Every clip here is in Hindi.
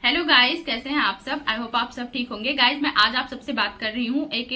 हेलो गाइस, कैसे हैं आप सब। आई होप आप सब ठीक होंगे। गाइस मैं आज आप सबसे बात कर रही हूँ एक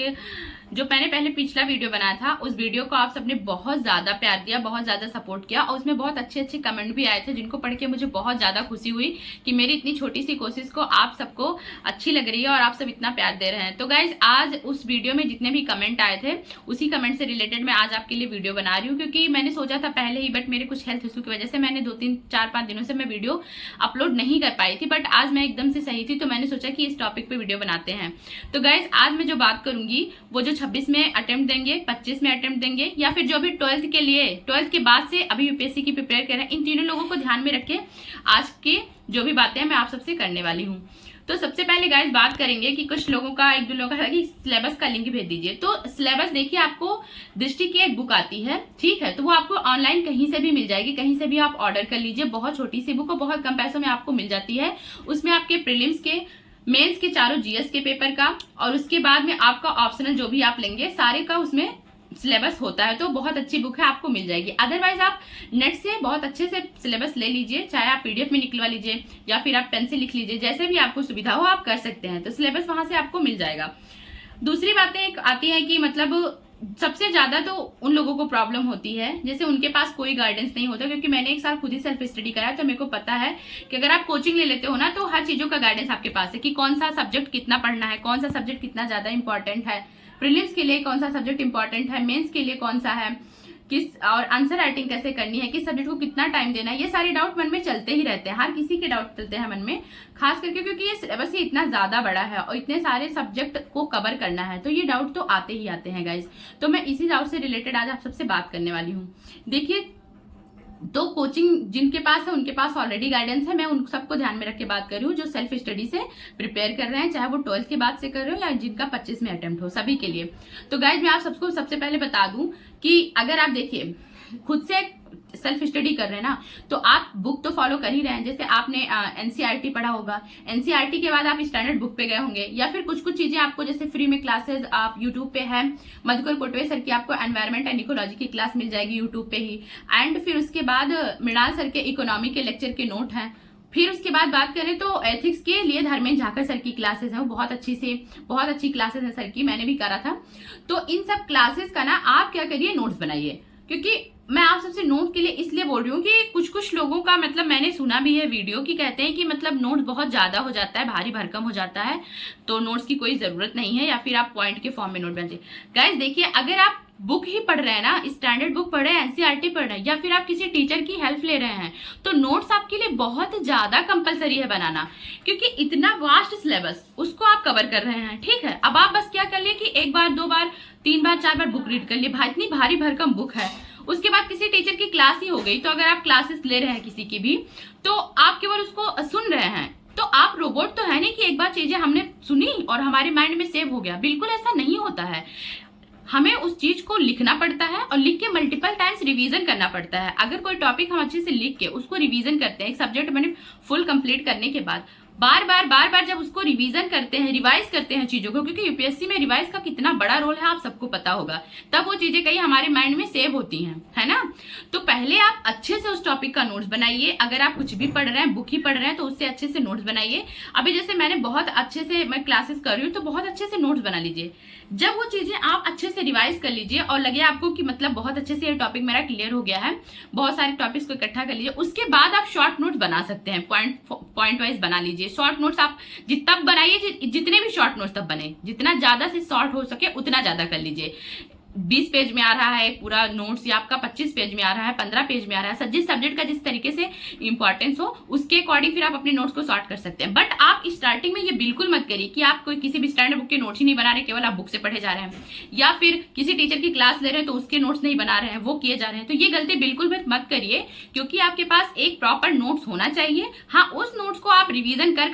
जो मैंने पहले पिछला वीडियो बनाया था, उस वीडियो को आप सबने बहुत ज्यादा प्यार दिया, बहुत ज्यादा सपोर्ट किया और उसमें बहुत अच्छे अच्छे कमेंट भी आए थे, जिनको पढ़ के मुझे बहुत ज्यादा खुशी हुई कि मेरी इतनी छोटी सी कोशिश को आप सबको अच्छी लग रही है और आप सब इतना प्यार दे रहे हैं। तो गाइज आज उस वीडियो में जितने भी कमेंट आए थे उसी कमेंट से रिलेटेड मैं आज आपके लिए वीडियो बना रही हूँ, क्योंकि मैंने सोचा था पहले ही, बट मेरे कुछ हेल्थ इशू की वजह से मैंने 2-3-4-5 दिनों से मैं वीडियो अपलोड नहीं कर पाई थी। बट आज मैं एकदम से सही थी, तो मैंने सोचा कि इस टॉपिक पे वीडियो बनाते हैं। तो गाइज आज मैं जो बात करूंगी वो जो 26 में अटेम्प्ट देंगे, 25 में अटेम्प्ट देंगे, या फिर जो अभी 12th के लिए 12th के बाद से अभी यूपीएससी की प्रिपेयर कर रहे हैं, इन तीनों लोगों को ध्यान में रखे आज के जो भी बातें मैं आप सबसे करने वाली हूँ। तो सबसे पहले गाइस बात करेंगे कि कुछ लोगों का, एक दो लोगों का है कि सिलेबस का लिंक भेज दीजिए। तो सिलेबस देखिए, आपको दृष्टि की एक बुक आती है, ठीक है, तो वो आपको ऑनलाइन कहीं से भी मिल जाएगी, कहीं से भी आप ऑर्डर कर लीजिए। बहुत छोटी सी बुक और बहुत कम पैसों में आपको मिल जाती है। उसमें आपके प्रीलिम्स के, मेंस के चारों जीएस के पेपर का और उसके बाद में आपका ऑप्शनल जो भी आप लेंगे सारे का उसमें सिलेबस होता है। तो बहुत अच्छी बुक है, आपको मिल जाएगी। अदरवाइज आप नेट से बहुत अच्छे से सिलेबस ले लीजिए, चाहे आप पीडीएफ में निकलवा लीजिए या फिर आप पेन से लिख लीजिए, जैसे भी आपको सुविधा हो आप कर सकते हैं। तो सिलेबस वहां से आपको मिल जाएगा। दूसरी बातें आती है कि मतलब सबसे ज्यादा तो उन लोगों को प्रॉब्लम होती है जैसे उनके पास कोई गाइडेंस नहीं होता, क्योंकि मैंने एक साल खुद ही सेल्फ स्टडी करा है, तो मेरे को पता है कि अगर आप कोचिंग ले लेते हो ना, तो हर चीजों का गाइडेंस आपके पास है कि कौन सा सब्जेक्ट कितना पढ़ना है, कौन सा सब्जेक्ट कितना ज्यादा इंपॉर्टेंट है, प्रीलिम्स के लिए कौन सा सब्जेक्ट इंपॉर्टेंट है, मेंस के लिए कौन सा है, किस और आंसर राइटिंग कैसे करनी है, किस सब्जेक्ट को कितना टाइम देना है। ये सारे डाउट मन में चलते ही रहते हैं, हर किसी के डाउट चलते हैं मन में, खास करके क्योंकि ये सिलेबस ही इतना ज्यादा बड़ा है और इतने सारे सब्जेक्ट को कवर करना है, तो ये डाउट तो आते ही आते हैं गाइस। तो मैं इसी डाउट से रिलेटेड आज आप सबसे बात करने वाली हूँ। देखिए, तो कोचिंग जिनके पास है उनके पास ऑलरेडी गाइडेंस है, मैं उन सबको ध्यान में रख के बात कर रही हूँ जो सेल्फ स्टडी से प्रिपेयर कर रहे हैं, चाहे वो 12th के बाद से कर रहे हो या जिनका 25 में अटेम्प्ट हो, सभी के लिए। तो गाइज मैं आप सबको सबसे पहले बता दूं कि अगर आप देखिए खुद से सेल्फ स्टडी कर रहे हैं ना, तो आप बुक तो फॉलो कर ही रहे हैं। जैसे आपने एनसीईआरटी पढ़ा होगा, एनसीईआरटी के बाद आप स्टैंडर्ड बुक पे गए होंगे, या फिर कुछ कुछ चीजें आपको जैसे फ्री में क्लासेस आप यूट्यूब पे है, मधुकर कोटवे सर की आपको एनवायरमेंट एंड इकोलॉजी की क्लास मिल जाएगी यूट्यूब पे ही। एंड फिर उसके बाद मृणाल सर के इकोनॉमी के लेक्चर के नोट हैं। फिर उसके बाद बात करें तो एथिक्स के लिए धर्मेंद्र झाकर सर की क्लासेस हैं, वो बहुत अच्छी क्लासेस हैं सर की, मैंने भी करा था। तो इन सब क्लासेस का ना आप क्या करिए, नोट्स बनाइए। क्योंकि मैं आप सबसे नोट के लिए इसलिए बोल रही हूँ कि कुछ कुछ लोगों का मतलब मैंने सुना भी है वीडियो की, कहते हैं कि मतलब नोट्स बहुत ज्यादा हो जाता है, भारी भरकम हो जाता है, तो नोट्स की कोई जरूरत नहीं है, या फिर आप पॉइंट के फॉर्म में नोट बनाइए। गाइस देखिए, अगर आप बुक ही पढ़ रहे हैं ना, स्टैंडर्ड बुक पढ़ रहे हैं, एनसीईआरटी पढ़ रहे हैं, या फिर आप किसी टीचर की हेल्प ले रहे हैं, तो नोट्स आपके लिए बहुत ज्यादा कंपलसरी है बनाना, क्योंकि इतना वास्ट सिलेबस उसको आप कवर कर रहे हैं। ठीक है, अब आप बस क्या कर लिए कि एक बार, 2 बार, 3 बार, 4 बार बुक रीड कर लिए, भाई इतनी भारी भरकम बुक है। उसके बाद किसी टीचर की क्लास ही हो गई, तो अगर आप क्लासेस ले रहे हैं किसी की भी, तो आप केवल उसको सुन रहे हैं, तो आप रोबोट तो है नहीं कि एक बार चीजें हमने सुनी और हमारे माइंड में सेव हो गया। बिल्कुल ऐसा नहीं होता है, हमें उस चीज को लिखना पड़ता है और लिख के मल्टीपल टाइम्स रिवीजन करना पड़ता है। अगर कोई टॉपिक हम अच्छे से लिख के उसको रिवीजन करते हैं, एक सब्जेक्ट मैंने फुल कंप्लीट करने के बाद बार बार जब उसको रिवीजन करते हैं, रिवाइज करते हैं चीजों को, क्योंकि यूपीएससी में रिवाइज का कितना बड़ा रोल है आप सबको पता होगा, तब वो चीजें कहीं हमारे माइंड में सेव होती हैं, है ना। तो पहले आप अच्छे से उस टॉपिक का नोट्स बनाइए। अगर आप कुछ भी पढ़ रहे हैं, बुक ही पढ़ रहे हैं, तो उससे अच्छे से नोट्स बनाइए। अभी जैसे मैंने बहुत अच्छे से मैं क्लासेस कर रही हूँ, तो बहुत अच्छे से नोट्स बना लीजिए। जब वो चीजें आप अच्छे से रिवाइज कर लीजिए और लगे आपको कि मतलब बहुत अच्छे से ये टॉपिक मेरा क्लियर हो गया है, बहुत सारे टॉपिक्स को इकट्ठा कर लीजिए, उसके बाद आप शॉर्ट नोट्स बना सकते हैं, पॉइंट वाइज बना लीजिए। शॉर्ट नोट्स आप तब बनाइए, जितने भी शॉर्ट नोट्स तब बने, जितना ज्यादा से शॉर्ट हो सके उतना ज्यादा कर लीजिए। 20 पेज में आ रहा है पूरा नोट्स, या आपका 25 पेज में आ रहा है, 15 पेज में आ रहा है, जिस सब्जेक्ट का जिस तरीके से इंपॉर्टेंस हो उसके अकॉर्डिंग फिर आप अपने नोट्स को सॉर्ट कर सकते हैं। बट आप स्टार्टिंग में ये बिल्कुल मत करिए कि आप कोई किसी भी स्टैंडर्ड बुक के नोट्स ही नहीं बना रहे, केवल आप बुक से पढ़े जा रहे हैं, या फिर किसी टीचर की क्लास ले रहे हैं तो उसके नोट्स नहीं बना रहे हैं, वो किए जा रहे हैं। तो ये गलती बिल्कुल मत करिए, क्योंकि आपके पास एक प्रॉपर नोट्स होना चाहिए। हाँ, उस नोट्स को आप रिविजन कर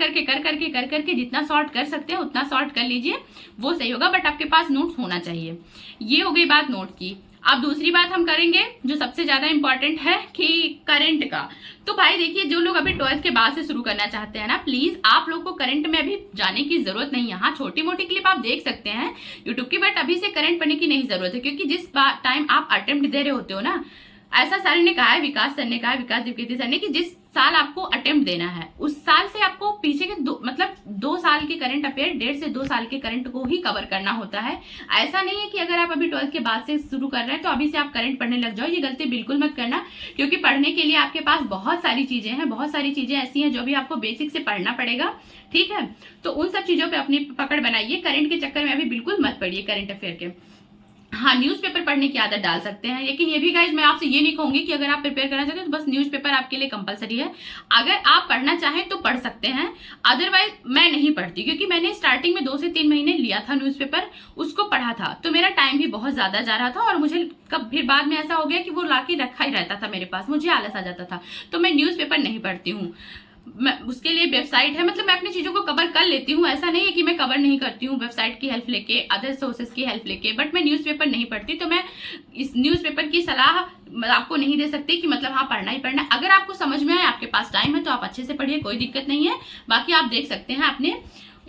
करके जितना सॉर्ट कर सकते हैं उतना सॉर्ट कर लीजिए, वो सही होगा, बट आपके पास नोट्स होना चाहिए। ये हो गई बात नोट की। अब दूसरी बात हम करेंगे जो सबसे ज्यादा इंपॉर्टेंट है कि करंट का। तो भाई देखिए, जो लोग अभी 12th के बाद से शुरू करना चाहते हैं ना, प्लीज आप लोग को करंट में अभी जाने की जरूरत नहीं है। हाँ, छोटी मोटी क्लिप आप देख सकते हैं यूट्यूब की, बट अभी से करंट पढ़ने की नहीं जरूरत है, क्योंकि जिस टाइम आप अटेम्प्ट दे रहे होते हो ना, ऐसा सर ने कहा है, विकास सर ने कहा है, विकास द्विवेदी सर ने, कि जिस साल आपको अटेम्प्ट देना है, उस साल से आपको पीछे के मतलब 2 साल के करंट अफेयर, 1.5 से 2 साल के करंट को ही कवर करना होता है। ऐसा नहीं है कि अगर आप अभी 12th के बाद से शुरू कर रहे हैं तो अभी से आप करंट पढ़ने लग जाओ, ये गलती बिल्कुल मत करना, क्योंकि पढ़ने के लिए आपके पास बहुत सारी चीजें हैं, बहुत सारी चीजें ऐसी हैं जो भी आपको बेसिक से पढ़ना पड़ेगा, ठीक है। तो उन सब चीजों पे अपनी पकड़ बनाइए, करंट के चक्कर में अभी बिल्कुल मत पढ़िए करंट अफेयर के। हाँ, न्यूज़पेपर पढ़ने की आदत डाल सकते हैं, लेकिन ये भी गाइज मैं आपसे ये नहीं कहूंगी कि अगर आप प्रिपेयर करना चाहते हैं तो बस न्यूज़पेपर आपके लिए कंपलसरी है। अगर आप पढ़ना चाहें तो पढ़ सकते हैं, अदरवाइज मैं नहीं पढ़ती, क्योंकि मैंने स्टार्टिंग में 2 से 3 महीने लिया था न्यूज़पेपर, उसको पढ़ा था तो मेरा टाइम भी बहुत ज्यादा जा रहा था, और मुझे कब फिर बाद में ऐसा हो गया कि वो लाके रखा ही रहता था मेरे पास, मुझे आलस आ जाता था, तो मैं न्यूज़पेपर नहीं पढ़ती हूँ। मैं उसके लिए वेबसाइट है, मतलब मैं अपनी चीजों को कवर कर लेती हूँ, ऐसा नहीं है कि मैं कवर नहीं करती हूँ वेबसाइट की हेल्प लेके, अदर सोर्सेज की हेल्प लेके, बट मैं न्यूज़पेपर नहीं पढ़ती। तो मैं इस न्यूज़पेपर की सलाह आपको नहीं दे सकती कि मतलब हाँ पढ़ना ही पढ़ना। अगर आपको समझ में आए, आपके पास टाइम है तो आप अच्छे से पढ़िए, कोई दिक्कत नहीं है, बाकी आप देख सकते हैं अपने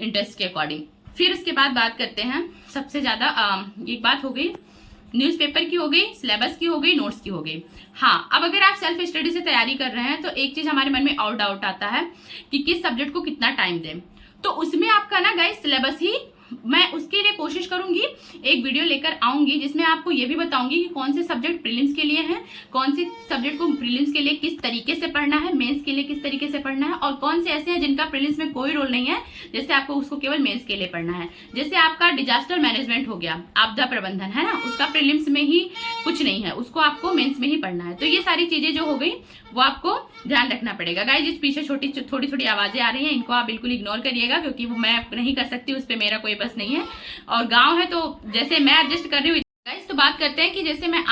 इंटरेस्ट के अकॉर्डिंग। फिर उसके बाद बात करते हैं सबसे ज्यादा एक बात हो गई न्यूज़पेपर की, हो गई सिलेबस की, हो गई नोट्स की, हो गई। हाँ, अब अगर आप सेल्फ स्टडी से तैयारी कर रहे हैं तो एक चीज हमारे मन में और डाउट आता है कि किस सब्जेक्ट को कितना टाइम दें, तो उसमें आपका ना गाइस सिलेबस ही, मैं उसके लिए कोशिश करूंगी, एक वीडियो लेकर आऊंगी जिसमें आपको ये भी बताऊंगी कि कौन से सब्जेक्ट प्रीलिम्स के लिए हैं, कौन से सब्जेक्ट को प्रीलिम्स के लिए किस तरीके से पढ़ना है, मेंस के लिए किस तरीके से पढ़ना है, और कौन से ऐसे हैं जिनका प्रीलिम्स में कोई रोल नहीं है, जैसे आपको उसको केवल मेंस के लिए पढ़ना है। जैसे आपका डिजास्टर मैनेजमेंट हो गया, आपदा प्रबंधन है ना, उसका प्रीलिम्स में ही कुछ नहीं है, उसको आपको मेंस में ही पढ़ना है। तो ये सारी चीजें जो हो गई वो आपको ध्यान रखना पड़ेगा। गाइस, इस पीछे थोड़ी थोड़ी आवाजें आ रही हैं, इनको आप बिल्कुल इग्नोर करिएगा, क्योंकि वो मैं नहीं कर सकती, उस पर मेरा कोई बस नहीं है, और गांव है तो जैसे मैं एडजस्ट कर रही हूँ। गाइस, तो बात करते हैं कि जैसे मैं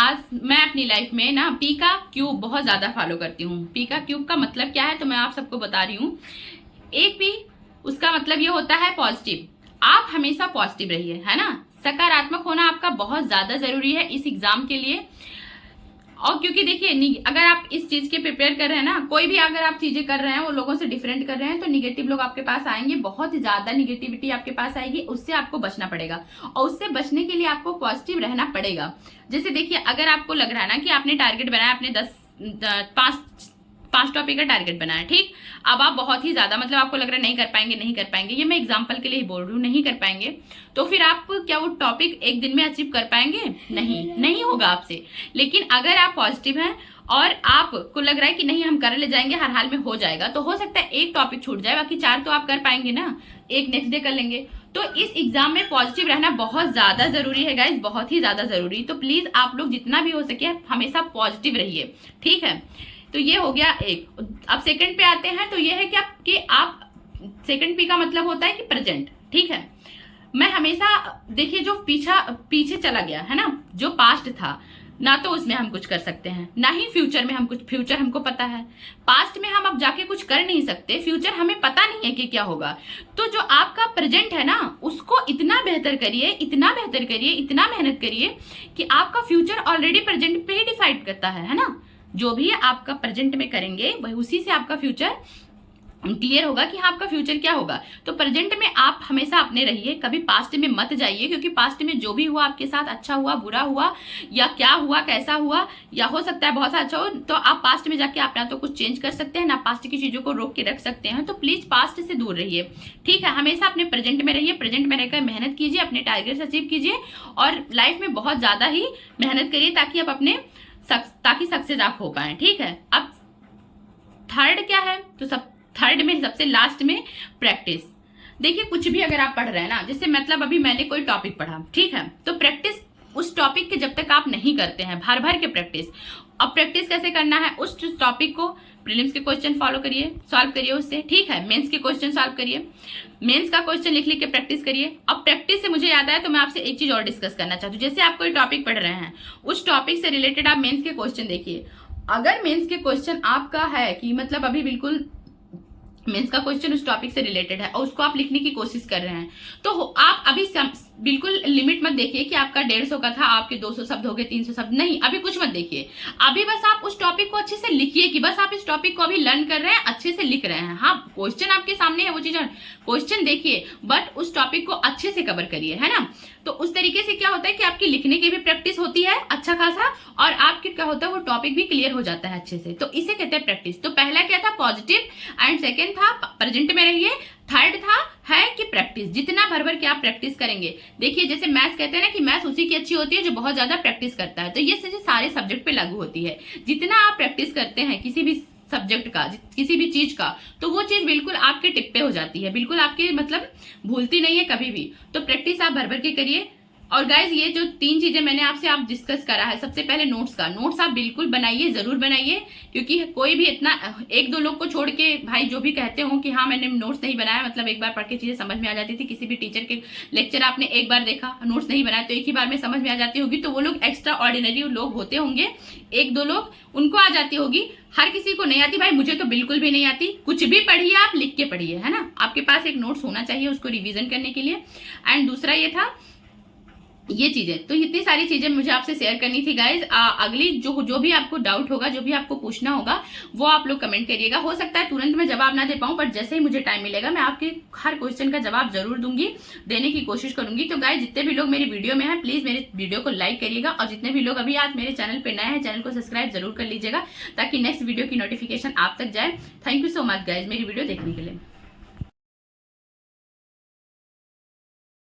अपनी लाइफ में ना पी का क्यूब बहुत ज्यादा फॉलो करती हूँ। पी का क्यूब का मतलब क्या है तो मैं आप सबको बता रही हूँ। एक पी, उसका मतलब ये होता है पॉजिटिव, आप हमेशा पॉजिटिव रहिए, है ना, सकारात्मक होना आपका बहुत ज्यादा जरूरी है इस एग्जाम के लिए। और क्योंकि देखिए, अगर आप इस चीज के प्रिपेयर कर रहे हैं ना, कोई भी अगर आप चीजें कर रहे हैं वो लोगों से डिफरेंट कर रहे हैं, तो निगेटिव लोग आपके पास आएंगे, बहुत ज्यादा निगेटिविटी आपके पास आएगी, उससे आपको बचना पड़ेगा, और उससे बचने के लिए आपको पॉजिटिव रहना पड़ेगा। जैसे देखिए, अगर आपको लग रहा है ना कि आपने टारगेट बनाया, आपने 5 टॉपिक का टारगेट बनाया, ठीक, अब आप बहुत ही ज्यादा मतलब आपको लग रहा है नहीं कर पाएंगे, ये मैं एग्जांपल के लिए ही बोल रही हूँ, नहीं कर पाएंगे, तो फिर आप क्या वो टॉपिक एक दिन में अचीव कर पाएंगे? नहीं होगा आपसे। लेकिन अगर आप पॉजिटिव हैं और आपको लग रहा है कि नहीं हम कर ले जाएंगे, हर हाल में हो जाएगा, तो हो सकता है एक टॉपिक छूट जाए, बाकी 4 तो आप कर पाएंगे ना, एक नेक्स्ट डे कर लेंगे। तो इस एग्जाम में पॉजिटिव रहना बहुत ज्यादा जरूरी है गाइज, बहुत ही ज्यादा जरूरी। तो प्लीज आप लोग जितना भी हो सके हमेशा पॉजिटिव रहिए, ठीक है। तो ये हो गया एक। अब सेकंड पे आते हैं, तो ये है कि आप सेकंड पी का मतलब होता है कि प्रेजेंट, ठीक है। मैं हमेशा देखिए, जो पीछे चला गया है ना, जो पास्ट था ना, तो उसमें हम कुछ कर सकते हैं, ना ही फ्यूचर में हम कुछ, फ्यूचर हमको पता है, पास्ट में हम अब जाके कुछ कर नहीं सकते, फ्यूचर हमें पता नहीं है कि क्या होगा। तो जो आपका प्रेजेंट है ना, उसको इतना बेहतर करिए, इतना बेहतर करिए, इतना मेहनत करिए कि आपका फ्यूचर ऑलरेडी प्रेजेंट पे ही डिसाइड करता है ना। जो भी आपका प्रेजेंट में करेंगे वही उसी से आपका फ्यूचर क्लियर होगा कि हाँ आपका फ्यूचर क्या होगा। तो प्रेजेंट में आप हमेशा अपने रहिए, कभी पास्ट में मत जाइए, क्योंकि पास्ट में जो भी हुआ आपके साथ, अच्छा हुआ, बुरा हुआ, या क्या हुआ, कैसा हुआ, या हो सकता है बहुत सा अच्छा हो, तो आप पास्ट में जाके अपना तो कुछ चेंज कर सकते हैं ना, पास्ट की चीजों को रोक के रख सकते हैं। तो प्लीज पास्ट से दूर रहिए, ठीक है, हमेशा अपने प्रेजेंट में रहिए, प्रेजेंट में रहकर मेहनत कीजिए, अपने टारगेट्स अचीव कीजिए, और लाइफ में बहुत ज्यादा ही मेहनत करिए ताकि सक्सेस आप हो पाए, ठीक है। अब थर्ड क्या है, तो थर्ड में सबसे लास्ट में प्रैक्टिस। देखिए, कुछ भी अगर आप पढ़ रहे हैं ना, जैसे मतलब अभी मैंने कोई टॉपिक पढ़ा, ठीक है, तो प्रैक्टिस उस टॉपिक के जब तक आप नहीं करते हैं, भर भर के प्रैक्टिस। अब प्रैक्टिस कैसे करना है, उस टॉपिक को प्रीलिम्स के क्वेश्चन फॉलो करिए, सॉल्व करिए उससे, ठीक है, मेंस के क्वेश्चन सॉल्व करिए, मेंस का क्वेश्चन लिख के प्रैक्टिस करिए। अब प्रैक्टिस से मुझे याद आया, तो मैं आपसे एक चीज और डिस्कस करना चाहती हूँ। जैसे आप कोई टॉपिक पढ़ रहे हैं, उस टॉपिक से रिलेटेड आप मेंस के क्वेश्चन देखिए। अगर मेंस के क्वेश्चन आपका है कि मतलब अभी बिल्कुल मेंस का क्वेश्चन उस टॉपिक से रिलेटेड है और उसको आप लिखने की कोशिश कर रहे हैं, तो आप अभी बिल्कुल लिमिट मत देखिए कि आपका 150 का था, आपके 200 शब्द हो गए, 300 शब्द, नहीं, अभी कुछ मत देखिए। अभी बस आप उस टॉपिक को अच्छे से लिखिए कि बस आप इस टॉपिक को अभी लर्न कर रहे हैं, अच्छे से लिख रहे हैं। हाँ, क्वेश्चन आपके सामने है, वो चीज क्वेश्चन देखिए, बट उस टॉपिक को अच्छे से कवर करिए, है ना। तो उस तरीके से क्या होता है कि आपकी लिखने की भी प्रैक्टिस होती है अच्छा खासा, और आपके क्या होता है वो टॉपिक भी क्लियर हो जाता है अच्छे से। तो इसे कहते हैं प्रैक्टिस। तो पहला क्या था, पॉजिटिव, एंड सेकेंड था प्रेजेंट में रहिए, थर्ड था है कि प्रैक्टिस, जितना भर भर के आप प्रैक्टिस करेंगे। देखिए जैसे मैथ्स कहते हैं ना कि मैथ्स उसी की अच्छी होती है जो बहुत ज्यादा प्रैक्टिस करता है, तो ये सारे सब्जेक्ट पे लागू होती है। जितना आप प्रैक्टिस करते हैं किसी भी सब्जेक्ट का, किसी भी चीज का, तो वो चीज बिल्कुल आपके टिप पे हो जाती है, बिल्कुल आपके मतलब भूलती नहीं है कभी भी। तो प्रैक्टिस आप भर भर के करिए। और गाइज ये जो 3 चीजें मैंने आपसे आप डिस्कस करा है, सबसे पहले नोट्स का, नोट्स आप बिल्कुल बनाइए, जरूर बनाइए, क्योंकि कोई भी इतना 1-2 लोग को छोड़ के भाई जो भी कहते हो कि हाँ मैंने नोट्स नहीं बनाया, मतलब एक बार पढ़ के चीजें समझ में आ जाती थी, किसी भी टीचर के लेक्चर आपने एक बार देखा, नोट्स नहीं बनाया तो एक ही बार में समझ में आ जाती होगी, तो वो लोग एक्स्ट्रा ऑर्डिनरी लोग होते होंगे, 1-2 लोग, उनको आ जाती होगी, हर किसी को नहीं आती। भाई मुझे तो बिल्कुल भी नहीं आती। कुछ भी पढ़िए, आप लिख के पढ़िए, है ना। आपके पास एक नोट्स होना चाहिए उसको रिवीजन करने के लिए। एंड दूसरा ये था ये चीजें, तो इतनी सारी चीजें मुझे आपसे शेयर करनी थी गाइज। अगली जो भी आपको डाउट होगा, जो भी आपको पूछना होगा, वो आप लोग कमेंट करिएगा। हो सकता है तुरंत मैं जवाब ना दे पाऊं, बट जैसे ही मुझे टाइम मिलेगा मैं आपके हर क्वेश्चन का जवाब जरूर दूंगी, देने की कोशिश करूंगी। तो गाइज जितने भी लोग मेरी वीडियो में हैं, प्लीज मेरे वीडियो को लाइक करिएगा, और जितने भी लोग अभी आज मेरे चैनल पे नए हैं, चैनल को सब्सक्राइब जरूर कर लीजिएगा, ताकि नेक्स्ट वीडियो की नोटिफिकेशन आप तक जाए। Thank you so much guys मेरी वीडियो देखने के लिए।